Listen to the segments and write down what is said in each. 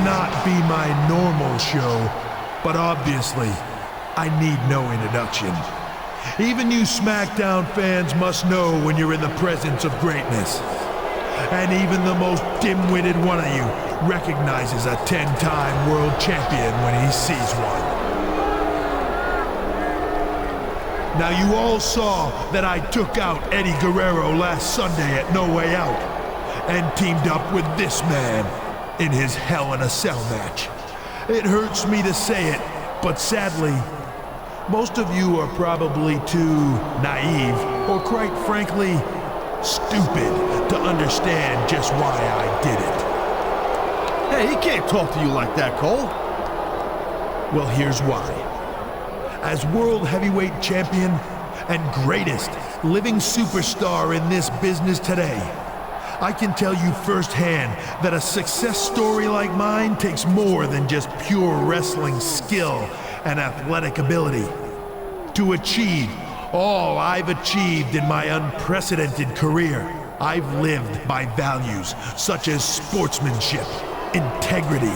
not be my normal show, but obviously, I need no introduction. Even you SmackDown fans must know when you're in the presence of greatness. And even the most dim-witted one of you recognizes a 10-time world champion when he sees one. Now you all saw that I took out Eddie Guerrero last Sunday at No Way Out and teamed up with this man in his Hell in a Cell match. It hurts me to say it, but sadly, most of you are probably too naive or quite frankly, stupid to understand just why I did it. Hey, he can't talk to you like that, Cole. Well, here's why. As World Heavyweight Champion and greatest living superstar in this business today, I can tell you firsthand that a success story like mine takes more than just pure wrestling skill and athletic ability. To achieve all I've achieved in my unprecedented career, I've lived by values such as sportsmanship, integrity,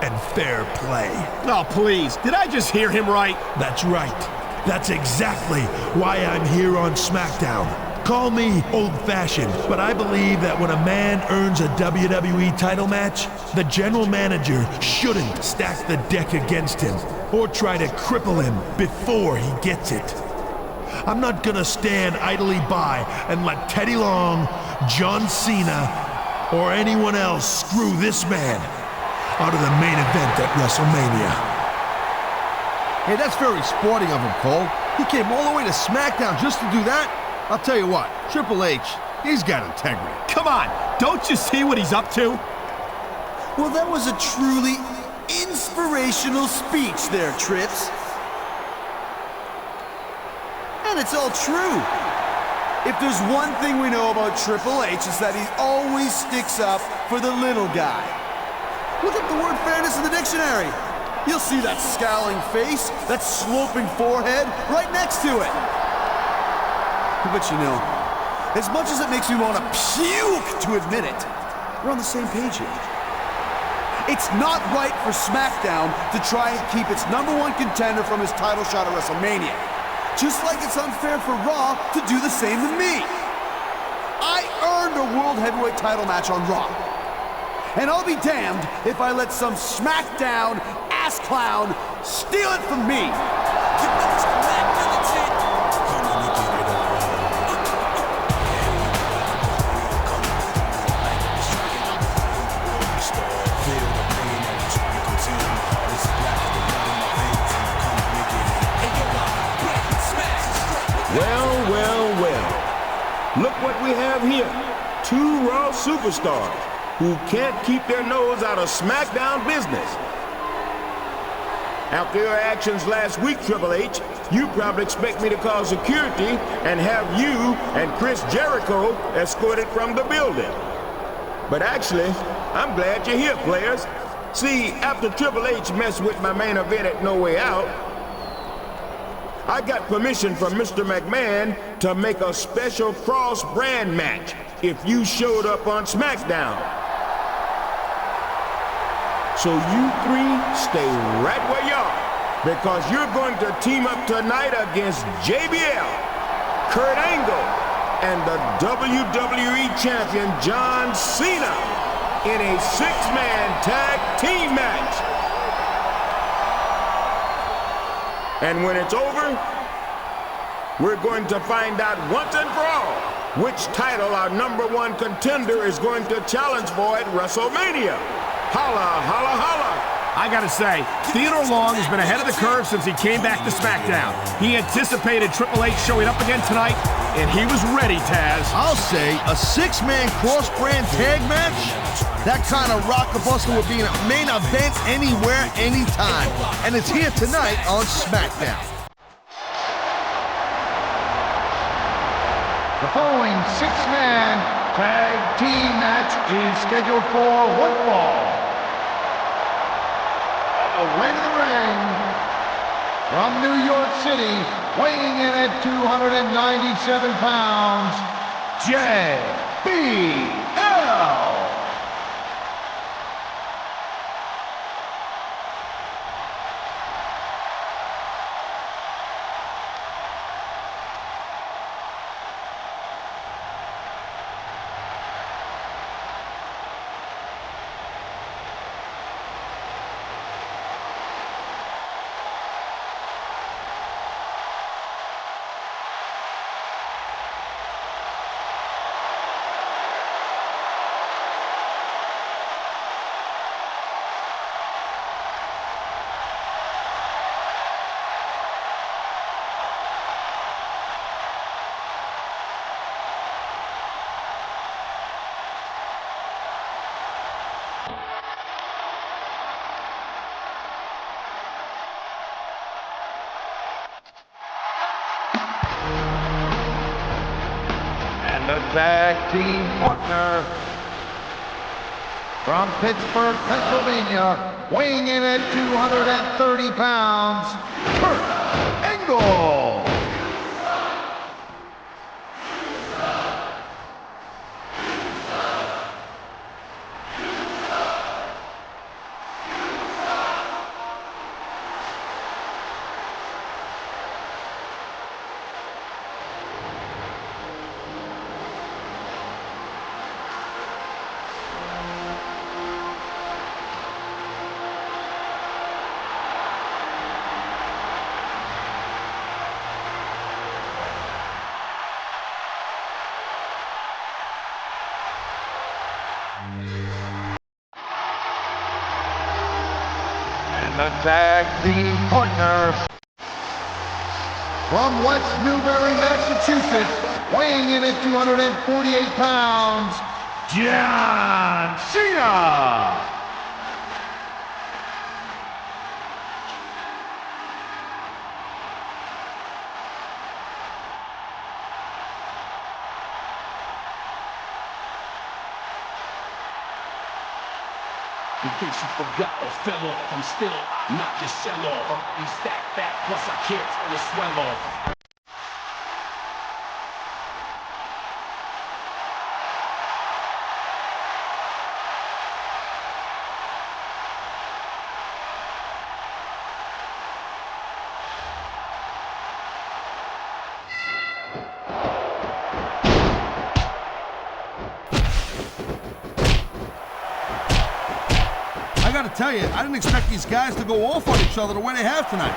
and fair play. Oh, please, did I just hear him right? That's right. That's exactly why I'm here on SmackDown. Call me old-fashioned, but I believe that when a man earns a WWE title match, the general manager shouldn't stack the deck against him or try to cripple him before he gets it. I'm not gonna stand idly by and let Teddy Long, John Cena, or anyone else screw this man out of the main event at WrestleMania. Hey, that's very sporting of him, Cole. He came all the way to SmackDown just to do that? I'll tell you what, Triple H, he's got integrity. Come on, don't you see what he's up to? Well, that was a truly inspirational speech there, Trips. And it's all true. If there's one thing we know about Triple H, it's that he always sticks up for the little guy. Look up the word fairness in the dictionary. You'll see that scowling face, that sloping forehead, right next to it. But you know, as much as it makes me want to puke to admit it, we're on the same page here. It's not right for SmackDown to try and keep its #1 contender from his title shot at WrestleMania. Just like it's unfair for Raw to do the same to me. I earned a World Heavyweight title match on Raw. And I'll be damned if I let some SmackDown ass clown steal it from me. Well. Look what we have here. 2 Raw superstars who can't keep their nose out of SmackDown business. After your actions last week, Triple H, you probably expect me to call security and have you and Chris Jericho escorted from the building. But actually, I'm glad you're here, players. See, after Triple H messed with my main event at No Way Out, I got permission from Mr. McMahon to make a special cross-brand match if you showed up on SmackDown. So you 3 stay right where you are, because you're going to team up tonight against JBL, Kurt Angle, and the WWE Champion John Cena in a 6-man tag team match. And when it's over, we're going to find out once and for all which title our #1 contender is going to challenge for at WrestleMania. Holla, holla, holla. I gotta say, Theodore Long has been ahead of the curve since he came back to SmackDown. He anticipated Triple H showing up again tonight, and he was ready, Taz. I'll say a 6-man cross-brand tag match? That kind of rock-a-buster would be a main event anywhere, anytime. And it's here tonight on SmackDown. The following 6-man tag team match is scheduled for one fall. Away to the ring, from New York City, weighing in at 297 pounds, JBL. tag team partner from Pittsburgh, Pennsylvania, weighing in at 230 pounds, Kurt Angle. And the tag team partner from West Newbury, Massachusetts, weighing in at 248 pounds, John Cena. In case you forgot or fell off, I'm still not your shell off. I'm stack fat, plus I can't turn the swell off. I gotta tell you, I didn't expect these guys to go off on each other the way they have tonight.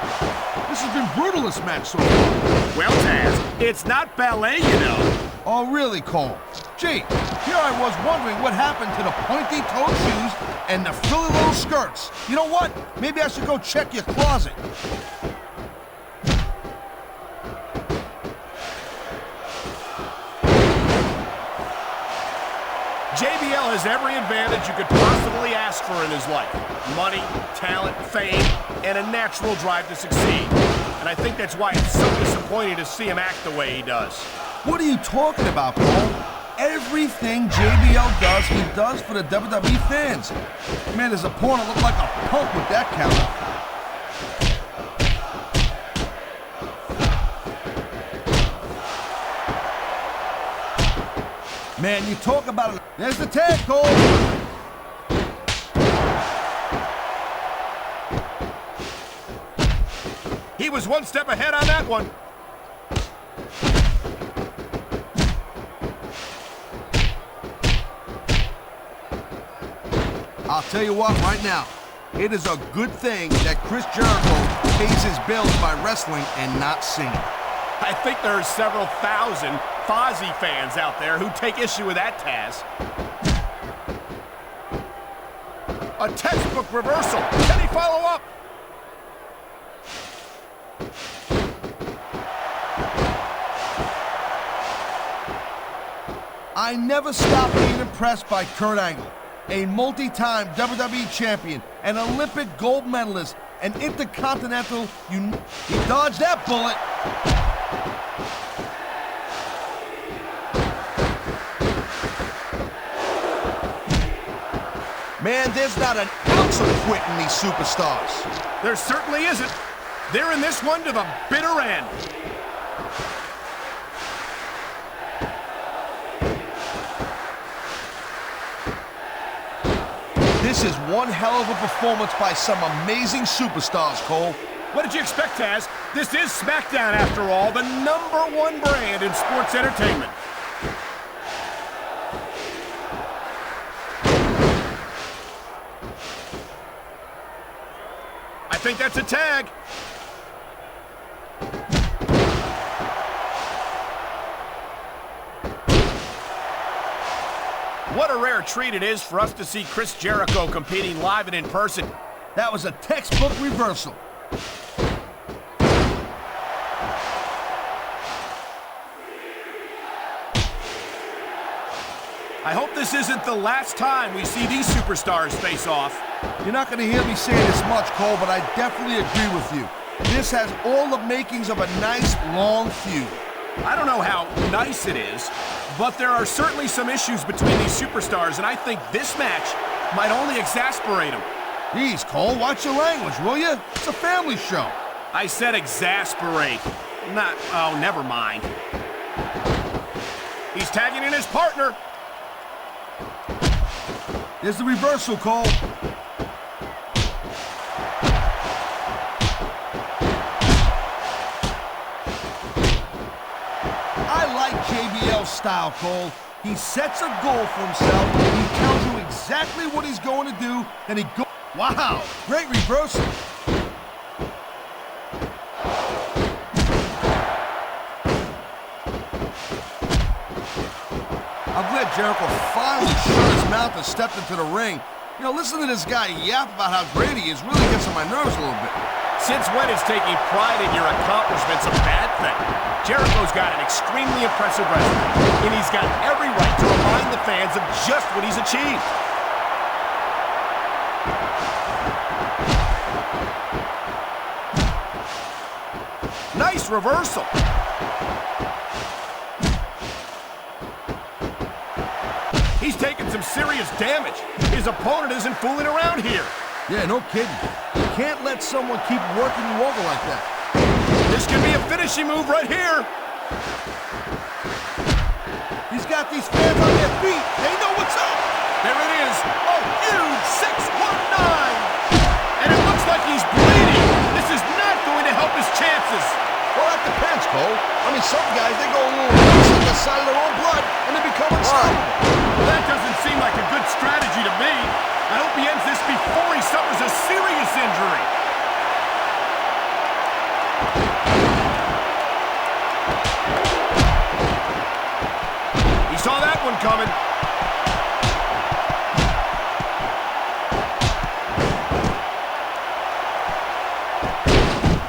This has been brutal, this match so far. Well, Taz, it's not ballet, you know. Oh, really, Cole? Gee, here I was wondering what happened to the pointy-toed shoes and the frilly little skirts. You know what? Maybe I should go check your closet. JBL has every advantage you could possibly ask for in his life. Money, talent, fame, and a natural drive to succeed. And I think that's why it's so disappointing to see him act the way he does. What are you talking about, Cole? Everything JBL does, he does for the WWE fans. Man, his opponent looked like a punk with that counter. Man, you talk about it. There's the tag, Cole. He was one step ahead on that one. I'll tell you what, right now, it is a good thing that Chris Jericho pays his bills by wrestling and not singing. I think there are several thousand Fozzy fans out there who take issue with that, Taz. A textbook reversal. Can he follow up? I never stop being impressed by Kurt Angle, a multi-time WWE champion, an Olympic gold medalist, an intercontinental. He dodged that bullet. Man, there's not an ounce of quit in these superstars. There certainly isn't. They're in this one to the bitter end. This is one hell of a performance by some amazing superstars, Cole. What did you expect, Taz? This is SmackDown, after all, the #1 brand in sports entertainment. I think that's a tag. What a rare treat it is for us to see Chris Jericho competing live and in person. That was a textbook reversal. I hope this isn't the last time we see these superstars face off. You're not going to hear me say this much, Cole, but I definitely agree with you. This has all the makings of a nice, long feud. I don't know how nice it is, But there are certainly some issues between these superstars, and I think this match might only exasperate them. Jeez, Cole, watch your language, will you? It's a family show. I said exasperate. Not, oh, never mind. He's tagging in his partner. There's the reversal, Cole. I like JBL's style, Cole. He sets a goal for himself. He tells you exactly what he's going to do, then he goes. Wow, great reversal. I'm glad Jericho finally shut his mouth and stepped into the ring. You know, listen to this guy yap about how great he is really gets on my nerves a little bit. Since when is taking pride in your accomplishments a bad thing? Jericho's got an extremely impressive resume, and he's got every right to remind the fans of just what he's achieved. Nice reversal. He's taking some serious damage. His opponent isn't fooling around here. Yeah, no kidding. You can't let someone keep working you over like that. This could be a finishing move right here. He's got these fans on their feet. They know what's up. There it is. A huge 619. And it looks like he's bleeding. This is not going to help his chances. Well, that depends, Cole. I mean, some guys, they go a little nuts on the side of their own blood, and they become unstoppable. Well, that doesn't seem like a good strategy to me. I hope he ends this before he suffers a serious injury. He saw that one coming.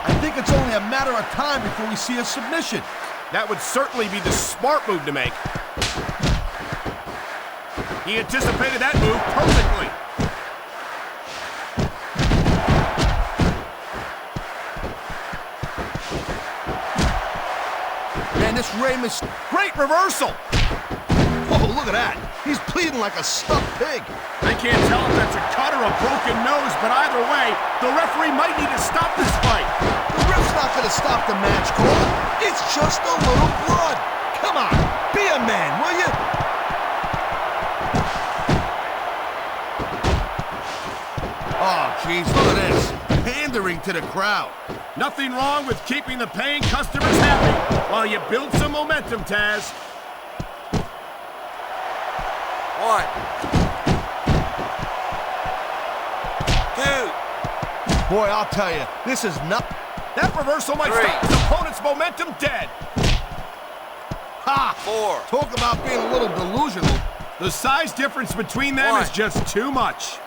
I think it's only a matter of time before we see a submission. That would certainly be the smart move to make. He anticipated that move perfectly. Man, this Raymond's Great reversal. Whoa, look at that. He's bleeding like a stuffed pig. I can't tell if that's a cut or a broken nose, but either way, the referee might need to stop this fight. The ref's not going to stop the match, Cole. It's just a little blood. Come on, be a man, will you? Oh, jeez, look at this. Pandering to the crowd. Nothing wrong with keeping the paying customers happy while you build some momentum, Taz. One. Two. Boy, I'll tell you, this is not... That reversal might stop his opponent's momentum dead. Ha! Four. Talk about being a little delusional. The size difference between them is just too much.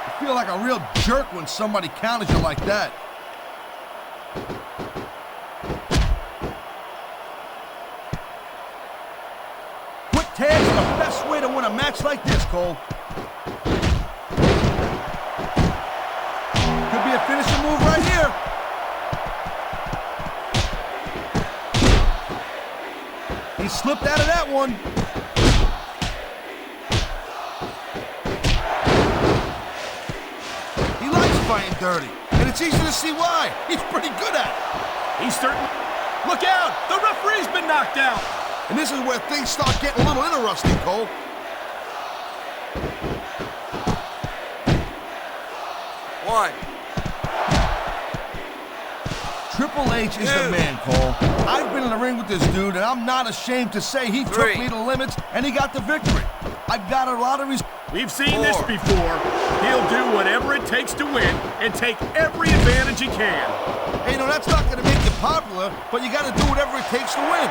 I feel like a real jerk when somebody counters you like that. Quick tags are the best way to win a match like this, Cole. Could be a finishing move right here. He slipped out of that one. He likes fighting dirty, and it's easy to see why. He's pretty good at it. He's certain. Look out! The referee's been knocked out. And this is where things start getting a little interesting, Cole. One. Triple H is the man, Cole. I've been in the ring with this dude, and I'm not ashamed to say he took me to the limits, and he got the victory. I've got a lot of respect. We've seen this before. He'll do whatever it takes to win and take every advantage he can. Hey, you know, that's not going to make you popular, but you got to do whatever it takes to win.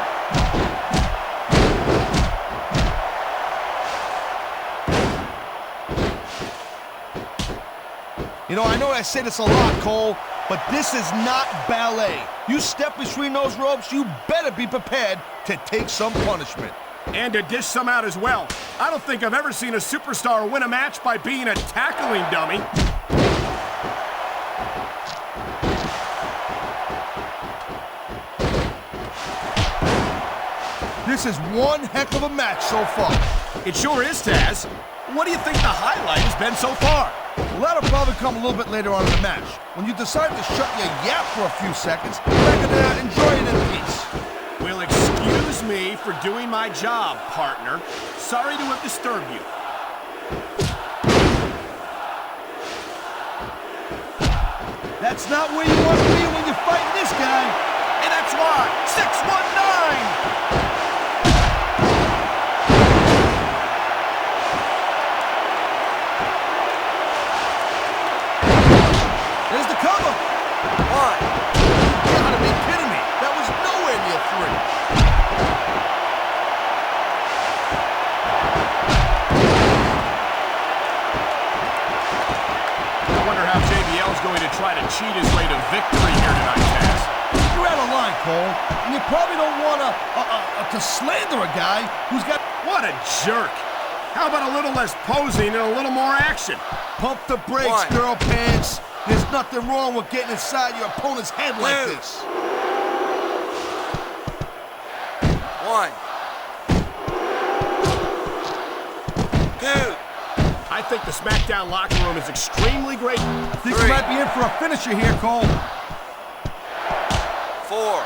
You know, I know I say this a lot, Cole, but this is not ballet. You step between those ropes, you better be prepared to take some punishment. And to dish some out as well. I don't think I've ever seen a superstar win a match by being a tackling dummy. This is one heck of a match so far. It sure is, Taz. What do you think the highlight has been so far? Well, that'll probably come a little bit later on in the match. When you decide to shut your yap for a few seconds, I can enjoy it in peace. Well, excuse me for doing my job, partner. Sorry to have disturbed you. That's not where you want to be when you're fighting this guy. And that's why. 619! There's the cover. One. You gotta be kidding me. That was nowhere near 3. I wonder how JBL's going to try to cheat his way to victory here tonight, Taz. You're out of line, Cole. And you probably don't want to slander a guy who's got... What a jerk. How about a little less posing and a little more action? Pump the brakes, girl pants. There's nothing wrong with getting inside your opponent's head like this. 1, 2. I think the SmackDown locker room is extremely great. I think you might be in for a finisher here, Cole. 4,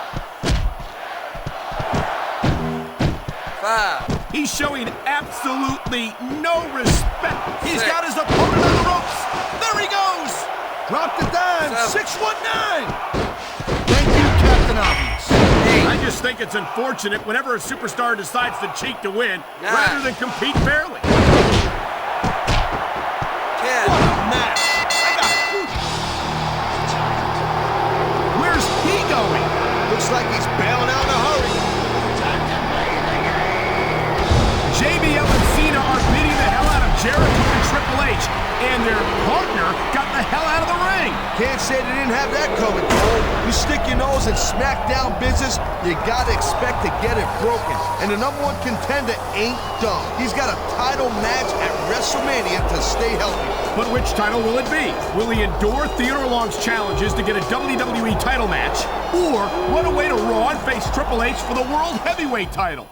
5. He's showing absolutely no respect. He's got his opponent on the ropes. There he goes. Drop the dime. 619. Thank you, Captain Obvious. I just think it's unfortunate whenever a superstar decides to cheat to win rather than compete fairly. 10. What a match. Where's he going? Looks like he's bailing out in a hurry. JBL and Cena are beating the hell out of Jericho and Triple H, and their partner got the hell out of the ring. Can't say they didn't have that coming, Cole. You stick your nose in SmackDown business, you gotta expect to get it broken. And the #1 contender ain't dumb. He's got a title match at WrestleMania to stay healthy. But which title will it be? Will he endure Theodore Long's challenges to get a WWE title match, or run away to Raw and face Triple H for the World Heavyweight title?